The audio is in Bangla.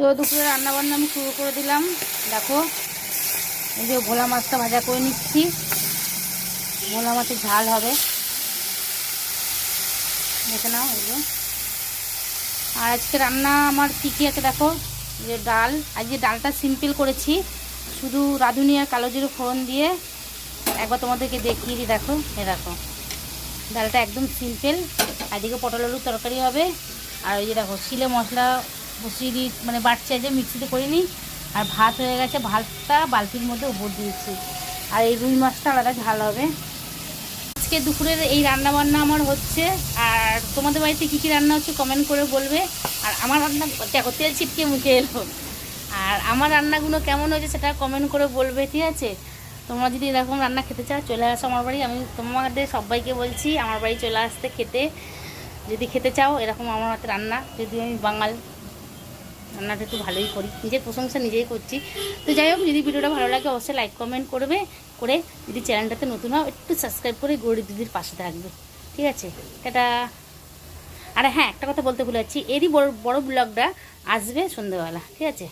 তো দুপুরে রান্নাবান্না আমি শুরু করে দিলাম। দেখো এই যে ভোলা মাছটা ভাজা করে নিচ্ছি, ভোলা মাছের ঝাল হবে, দেখে নাও এই যে। আর আজকে রান্না আমার কী কী আছে দেখো, যে ডাল, আজকে ডালটা সিম্পল করেছি, শুধু রাঁধুনি আর কালো জিরে ফোড়ন দিয়ে। একবার তোমাদেরকে দেখিয়ে দিই, দেখো এ দেখো ডালটা একদম সিম্পল। এদিকে পটল আলুর তরকারি হবে, আর ওই যে দেখো শিলে মশলা বসিয়ে দিই, মানে বাটছে যে মিক্সিতে করিনি। আর ভাত হয়ে গেছে, ভাতটা বালতির মধ্যে উপর দিয়েছি। আর এই রুই মাছটা আলাদা ঝাল হবে। আজকে দুপুরের এই রান্না বান্না আমার হচ্ছে। আর তোমাদের বাড়িতে কী কী রান্না হচ্ছে কমেন্ট করে বলবে। আর আমার রান্না দেখো তেল ছিটকে মুখে এলো। আর আমার রান্নাগুলো কেমন হয়েছে সেটা কমেন্ট করে বলবে, ঠিক আছে? তোমরা যদি এরকম রান্না খেতে চাও চলে আসো আমার বাড়ি। আমি তোমাদের সবাইকে বলছি আমার বাড়ি চলে আসতে খেতে, যদি খেতে চাও এরকম আমার হাতে রান্না। যদি আমি বাঙাল, রান্নাটা একটু ভালোই করি, নিজের প্রশংসা নিজেই করছি। তো যাই হোক, যদি ভিডিওটা ভালো লাগে অবশ্যই লাইক কমেন্ট করবে, করে যদি চ্যানেলটাতে নতুন হয় একটু সাবস্ক্রাইব করে গৌরী দিদির পাশে থাকবে, ঠিক আছে? এটা আর হ্যাঁ, একটা কথা বলতে ভুলে যাচ্ছি, এরই বড় ব্লগটা আসবে সন্ধ্যেবেলা, ঠিক আছে?